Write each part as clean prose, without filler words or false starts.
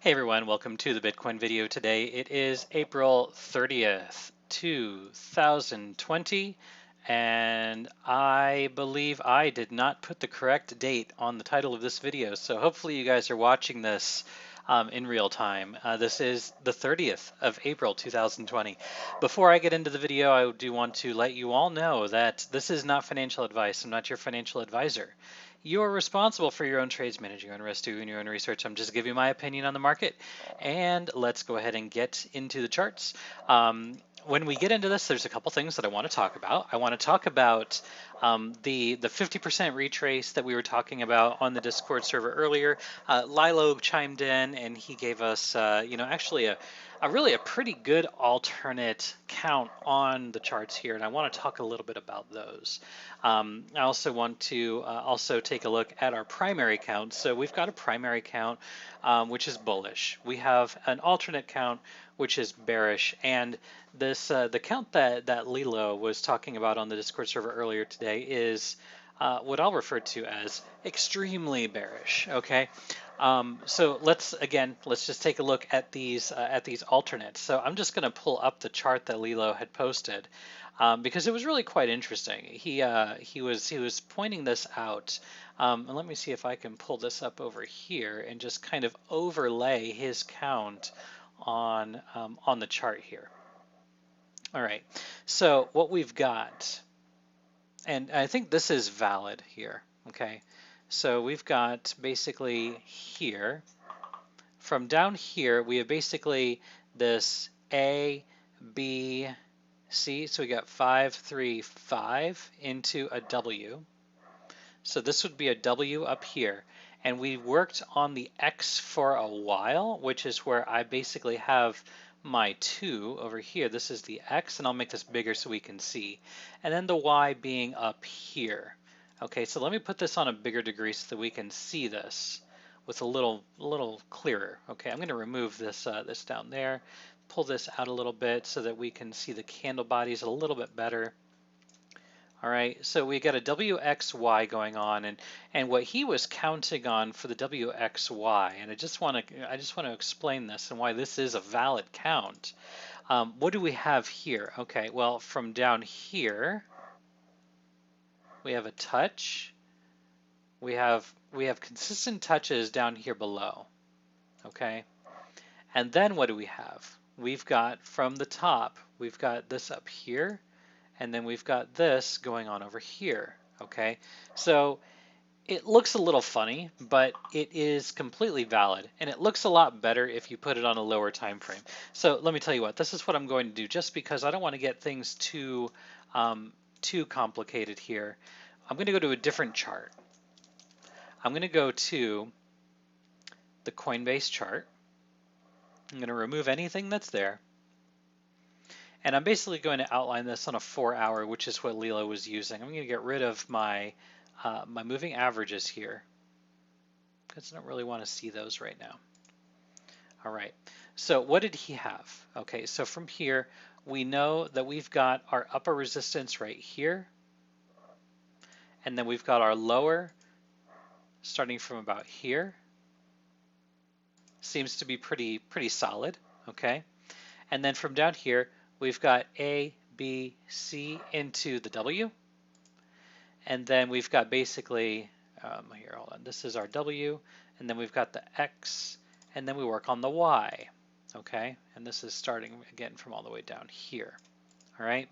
Hey everyone, welcome to the Bitcoin video today. It is April 30th, 2020, and I believe I did not put the correct date on the title of this video, so hopefully you guys are watching this in real time. This is the 30th of April 2020. Before I get into the video, I do want to let you all know that this is not financial advice. I'm not your financial advisor. You are responsible for your own trades, managing your own risk, doing your own research. I'm just giving you my opinion on the market. And let's go ahead and get into the charts. When we get into this, there's a couple things that I want to talk about. I want to talk about the 50% retrace that we were talking about on the Discord server earlier. Lilo chimed in and he gave us, actually a really a pretty good alternate count on the charts here, and I want to talk a little bit about those. I also want to also take a look at our primary count. So we've got a primary count which is bullish. We have an alternate count which is bearish, and this the count that Lilo was talking about on the Discord server earlier today is what I'll refer to as extremely bearish. Okay, so let's just take a look at these alternates. So I'm just going to pull up the chart that Lilo had posted because it was really quite interesting. He was pointing this out. And let me see if I can pull this up over here and just kind of overlay his count on the chart here. All right. So what we've got, and I think this is valid here. Okay. So we've got basically here, from down here, we have basically this A, B, C. So we got 5, 3, 5 into a W. So this would be a W up here. And we worked on the X for a while, which is where I basically have my 2 over here. This is the X, and I'll make this bigger so we can see. And then the Y being up here. Okay, so let me put this on a bigger degree so that we can see this with a little clearer. Okay, I'm going to remove this this down there, pull this out a little bit so that we can see the candle bodies a little bit better. All right, so we got a WXY going on, and what he was counting on for the WXY, and I just want to explain this and why this is a valid count. What do we have here? Okay, well, from down here we have a touch. We have consistent touches down here below. Okay, and then what do we have? We've got from the top, we've got this up here, and then we've got this going on over here. Okay, so it looks a little funny, but it is completely valid, and it looks a lot better if you put it on a lower time frame. So let me tell you what, this is what I'm going to do, just because I don't want to get things too complicated here. I'm going to go to a different chart. I'm going to go to the Coinbase chart. I'm going to remove anything that's there. And I'm basically going to outline this on a 4-hour, which is what Lilo was using. I'm going to get rid of my my moving averages here because I don't really want to see those right now. All right, so what did he have? Okay, so from here, we know that we've got our upper resistance right here, and then we've got our lower starting from about here. Seems to be pretty solid, okay? And then from down here, we've got A, B, C into the W. And then we've got basically, here, hold on, this is our W, and then we've got the X, and then we work on the Y, okay? And this is starting, again, from all the way down here, all right?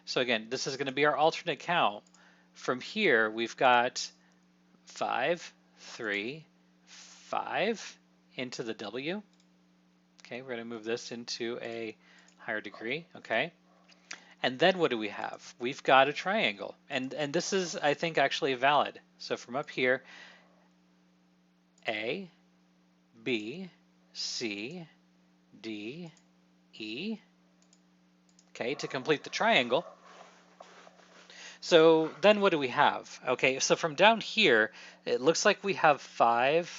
So again, this is gonna be our alternate count. From here, we've got 5, 3, 5 into the W. Okay, we're gonna move this into a higher degree, okay? And then what do we have? We've got a triangle, and this is, I think, actually valid. So from up here, A, B, C, D, E, okay, to complete the triangle. So then what do we have? Okay, so from down here, it looks like we have five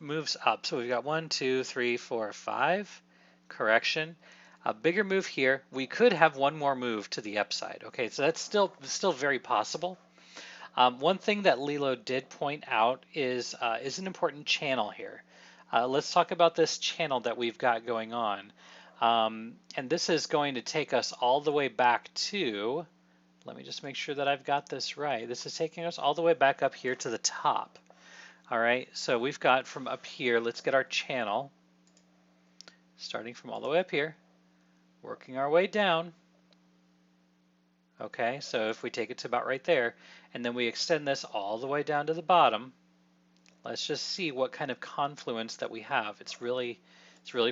moves up. So we've got 1, 2, 3, 4, 5, correction. A bigger move here. We could have one more move to the upside. Okay, so that's still very possible. One thing that Lilo did point out is an important channel here. Let's talk about this channel that we've got going on. And this is going to take us all the way back to, let me just make sure that I've got this right. This is taking us all the way back up here to the top. All right, so we've got from up here, let's get our channel, starting from all the way up here, working our way down. Okay, so if we take it to about right there, and then we extend this all the way down to the bottom, let's just see what kind of confluence that we have. It's really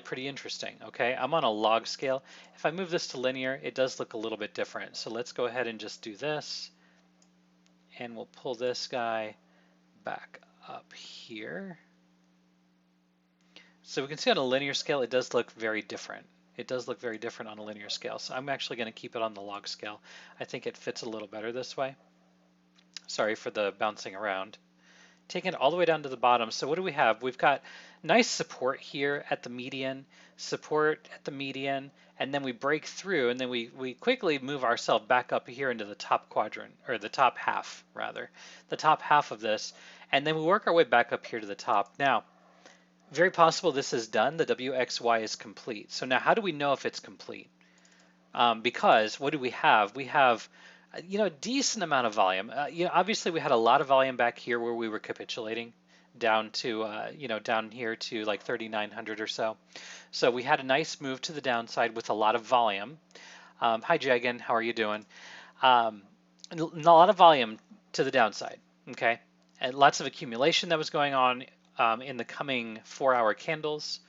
pretty interesting. Okay, I'm on a log scale. If I move this to linear, it does look a little bit different. So let's go ahead and just do this, and we'll pull this guy back up here. So we can see on a linear scale, it does look very different. It does look very different on a linear scale. So I'm actually going to keep it on the log scale. I think it fits a little better this way. Sorry for the bouncing around. Taking it all the way down to the bottom. So what do we have? We've got nice support here at the median, support at the median, and then we break through, and then we quickly move ourselves back up here into the top quadrant, or the top half rather, the top half of this, and then we work our way back up here to the top. Now, very possible this is done. The WXY is complete. So now how do we know if it's complete? Because what do we have? We have a decent amount of volume. Obviously we had a lot of volume back here where we were capitulating down to, down here to like 3,900 or so. So we had a nice move to the downside with a lot of volume. Hi Jagan, how are you doing? A lot of volume to the downside, okay? And lots of accumulation that was going on in the coming 4-hour candles.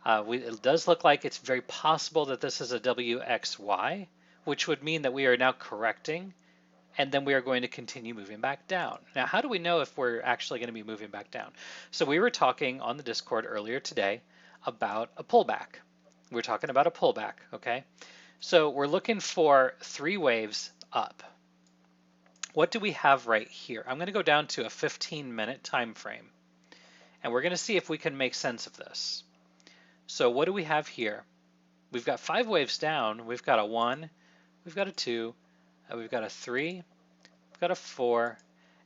It does look like it's very possible that this is a WXY, which would mean that we are now correcting, and then we are going to continue moving back down. Now, how do we know if we're actually going to be moving back down? So we were talking on the Discord earlier today about a pullback. We're talking about a pullback, okay? So we're looking for 3 waves up. What do we have right here? I'm going to go down to a 15-minute time frame, and we're going to see if we can make sense of this. So what do we have here? We've got 5 waves down. We've got a 1, we've got a 2, we've got a 3, we've got a 4,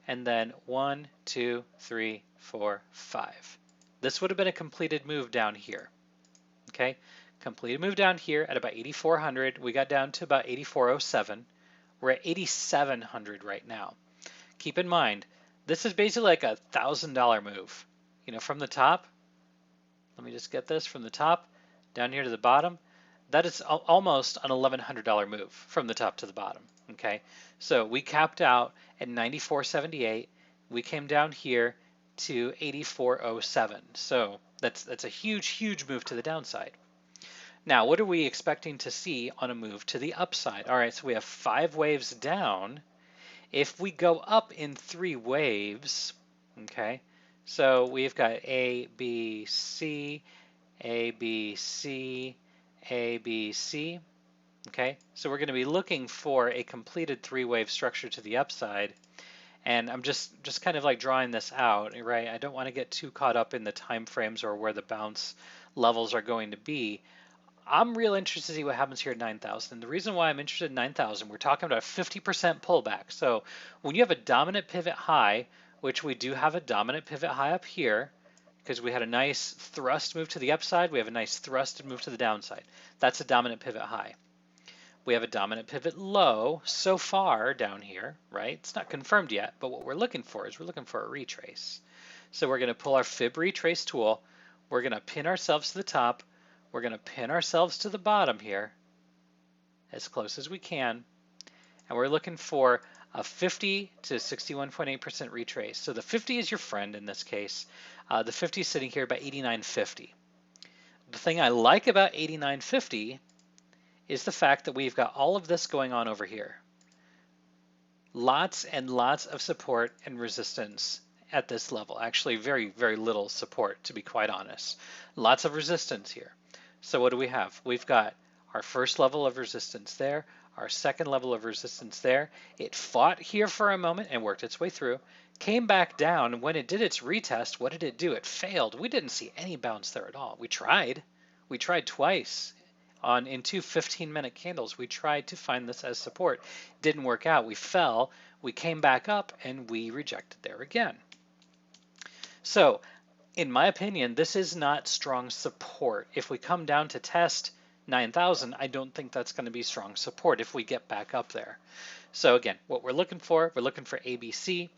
and then 1, 2, 3, 4, 5. This would have been a completed move down here. Okay, completed move down here at about 8,400. We got down to about 8,407. We're at 8,700 right now. Keep in mind, this is basically like a $1,000 move. From the top, let me just get this from the top down here to the bottom. That is almost an $1,100 move from the top to the bottom. Okay, so we capped out at 94.78. We came down here to 84.07. So that's a huge move to the downside. Now, what are we expecting to see on a move to the upside? All right, so we have 5 waves down. If we go up in 3 waves, okay, so we've got A, B, C, A, B, C, A, B, C. Okay, so we're going to be looking for a completed 3-wave structure to the upside. And I'm just kind of like drawing this out, right? I don't want to get too caught up in the time frames or where the bounce levels are going to be. I'm real interested to see what happens here at 9,000. The reason why I'm interested in 9,000, we're talking about a 50% pullback. So when you have a dominant pivot high, which we do have a dominant pivot high up here, because we had a nice thrust move to the upside, we have a nice thrust move to the downside. That's a dominant pivot high. We have a dominant pivot low so far down here, right? It's not confirmed yet, but what we're looking for is we're looking for a retrace. So we're going to pull our fib retrace tool. We're going to pin ourselves to the top. We're going to pin ourselves to the bottom here as close as we can. And we're looking for a 50 to 61.8% retrace. So the 50 is your friend in this case. The 50 is sitting here about 89.50. The thing I like about 89.50 is the fact that we've got all of this going on over here. Lots and lots of support and resistance at this level. Actually, very little support, to be quite honest. Lots of resistance here. So what do we have? We've got our first level of resistance there, our second level of resistance there. It fought here for a moment and worked its way through, came back down, and when it did its retest, what did it do? It failed. We didn't see any bounce there at all. We tried twice. In 2 15-minute candles, we tried to find this as support. Didn't work out. We fell, we came back up, and we rejected there again. So in my opinion, this is not strong support. If we come down to test 9,000, I don't think that's going to be strong support if we get back up there. So again, what we're looking for ABC.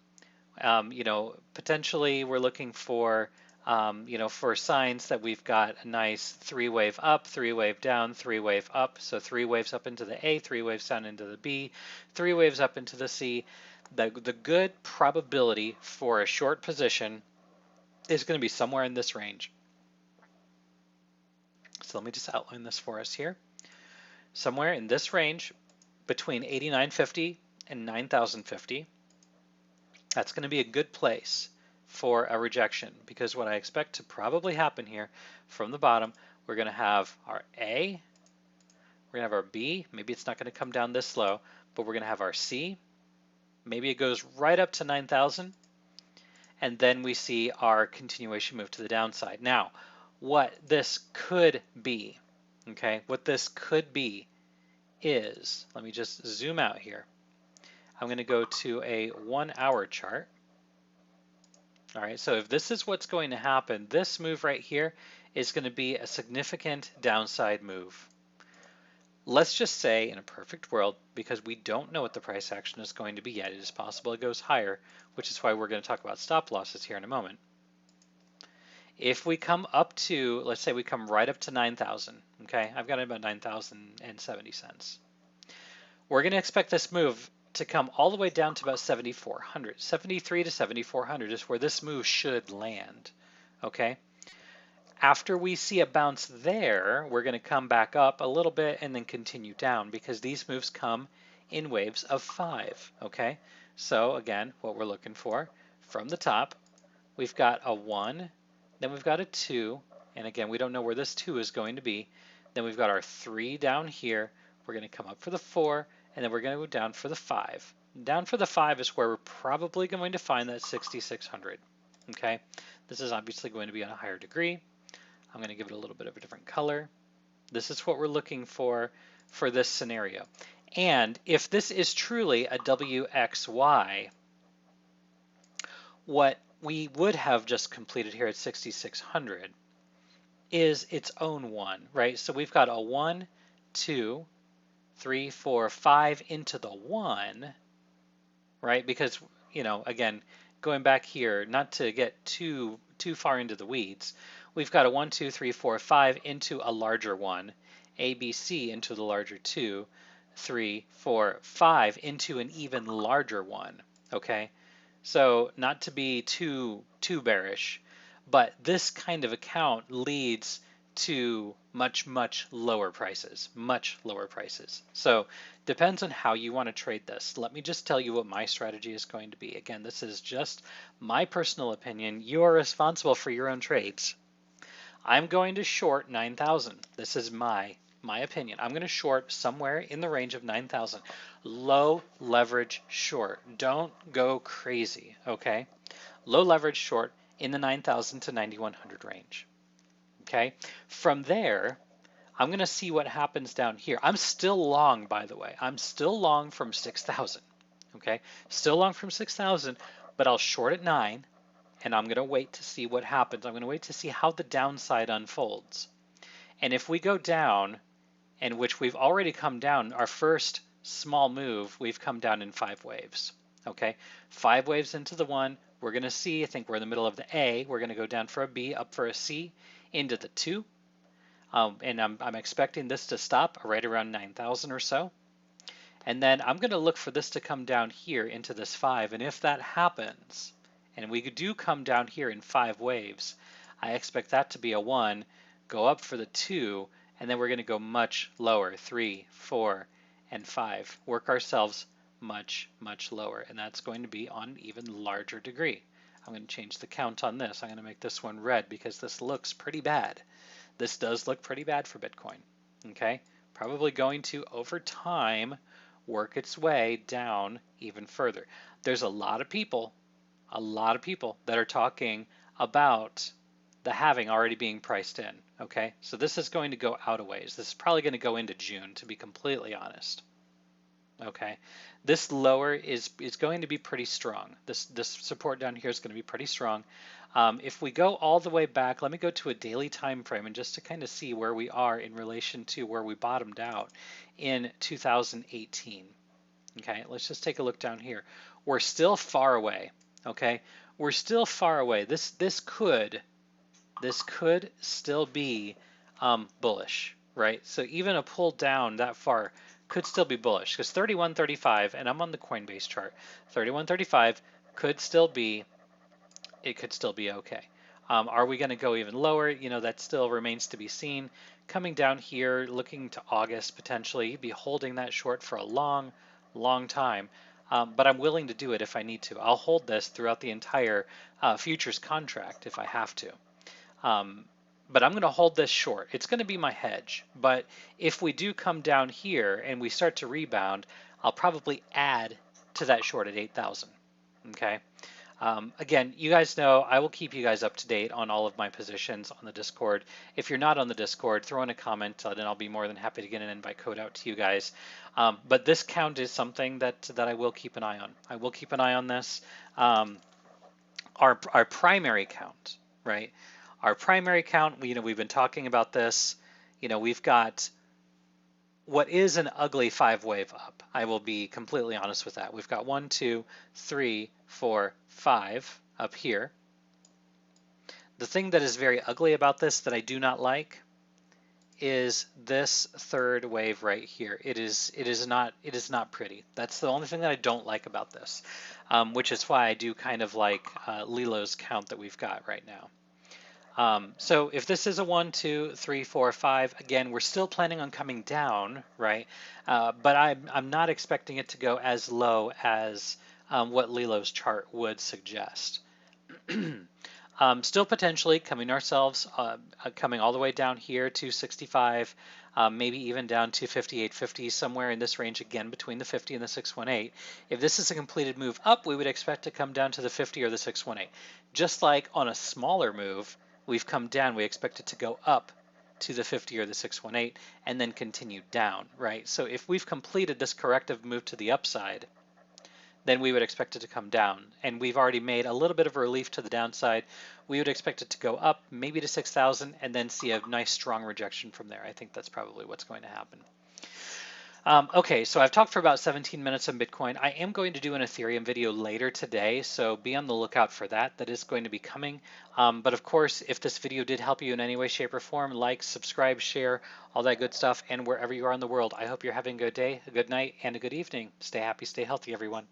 Potentially we're looking for, for signs that we've got a nice three-wave up, three-wave down, three-wave up. So three waves up into the A, three waves down into the B, three waves up into the C. The good probability for a short position is going to be somewhere in this range. So let me just outline this for us here. Somewhere in this range between 8,950 and 9,050. That's going to be a good place for a rejection, because what I expect to probably happen here from the bottom, we're going to have our A, we're going to have our B, maybe it's not going to come down this low, but we're going to have our C, maybe it goes right up to 9,000, and then we see our continuation move to the downside. Now, what this could be, okay, what this could be is, let me just zoom out here. I'm going to go to a 1 hour chart. All right, so if this is what's going to happen, this move right here is going to be a significant downside move. Let's just say in a perfect world, because we don't know what the price action is going to be yet, it is possible it goes higher, which is why we're going to talk about stop losses here in a moment. If we come up to, let's say we come right up to 9,000, okay, I've got about 9,070 cents. We're going to expect this move to come all the way down to about 7,400. 73 to 7,400 is where this move should land, okay? After we see a bounce there, we're going to come back up a little bit and then continue down, because these moves come in waves of 5, okay? So again, what we're looking for from the top, we've got a 1, then we've got a 2, and again, we don't know where this 2 is going to be. Then we've got our 3 down here. We're going to come up for the 4, and then we're going to go down for the 5. Down for the 5 is where we're probably going to find that 6,600, okay? This is obviously going to be on a higher degree. I'm going to give it a little bit of a different color. This is what we're looking for this scenario. And if this is truly a WXY, what we would have just completed here at 6,600 is its own one, right? So we've got a 1, 2, 3, 4, 5 into the 1, right? Because, again, going back here, not to get too far into the weeds, we've got a 1, 2, 3, 4, 5 into a larger 1, ABC into the larger 2, 3, 4, 5 into an even larger 1, okay? So not to be too bearish, but this kind of account leads to much lower prices, much lower prices. So depends on how you want to trade this. Let me just tell you what my strategy is going to be. Again, this is just my personal opinion. You are responsible for your own trades. I'm going to short 9,000. This is my opinion. I'm going to short somewhere in the range of 9,000. Low leverage short. Don't go crazy, okay? Low leverage short in the 9,000 to 9,100 range. Okay, from there, I'm going to see what happens down here. I'm still long, by the way. I'm still long from 6,000. Okay, still long from 6,000, but I'll short at 9, and I'm going to wait to see what happens. I'm going to wait to see how the downside unfolds. And if we go down, and which we've already come down, our first small move, we've come down in 5 waves. Okay, 5 waves into the 1. We're going to see, I think we're in the middle of the A. We're going to go down for a B, up for a C, into the 2. And I'm expecting this to stop right around 9,000 or so. And then I'm going to look for this to come down here into this 5. And if that happens, and we do come down here in 5 waves, I expect that to be a 1, go up for the 2, and then we're going to go much lower, 3, 4, and 5. Work ourselves much lower, and that's going to be on an even larger degree. I'm going to change the count on this. I'm going to make this one red because this looks pretty bad. This does look pretty bad for Bitcoin, okay? Probably going to, over time, work its way down even further. There's a lot of people that are talking about the halving already being priced in, okay? So this is going to go out a ways. This is probably going to go into June, to be completely honest. Okay, this lower is going to be pretty strong. This support down here is going to be pretty strong. If we go all the way back, let me go to a daily time frame and just to kind of see where we are in relation to where we bottomed out in 2018. Okay, let's just take a look down here. We're still far away. Okay, we're still far away. This could still be bullish, right? So even a pull down that far could still be bullish because 31.35, and I'm on the Coinbase chart, 31.35 could still be, it could still be okay. Are we going to go even lower? You know, that still remains to be seen. Coming down here, looking to August potentially, be holding that short for a long, long time. But I'm willing to do it if I need to. I'll hold this throughout the entire futures contract if I have to. But I'm going to hold this short. It's going to be my hedge. But if we do come down here and we start to rebound, I'll probably add to that short at 8,000. Okay. Again, you guys know I will keep you guys up to date on all of my positions on the Discord. If you're not on the Discord, throw in a comment and I'll be more than happy to get an invite code out to you guys. But this count is something that I will keep an eye on. I will keep an eye on this. Our primary count, right? Our primary count, you know, we've been talking about this. You know, we've got what is an ugly 5-wave up. I will be completely honest with that. We've got 1, 2, 3, 4, 5 up here. The thing that is very ugly about this that I do not like is this third wave right here. It is not pretty. That's the only thing that I don't like about this, which is why I do kind of like Lilo's count that we've got right now. So if this is a 1, 2, 3, 4, 5, again, we're still planning on coming down, right? But I'm not expecting it to go as low as what Lilo's chart would suggest. Still potentially coming coming all the way down here to 65, maybe even down to 58.50, somewhere in this range again between the 50 and the 618. If this is a completed move up, we would expect to come down to the 50 or the 618. Just like on a smaller move, we've come down, we expect it to go up to the 50 or the 618 and then continue down, right? So if we've completed this corrective move to the upside, then we would expect it to come down. And we've already made a little bit of a relief to the downside. We would expect it to go up maybe to 6,000 and then see a nice strong rejection from there. I think that's probably what's going to happen. Okay, so I've talked for about 17 minutes on Bitcoin. I am going to do an Ethereum video later today, so be on the lookout for that. That is going to be coming. But of course, if this video did help you in any way, shape, or form, like, subscribe, share, all that good stuff. And wherever you are in the world, I hope you're having a good day, a good night, and a good evening. Stay happy, stay healthy, everyone.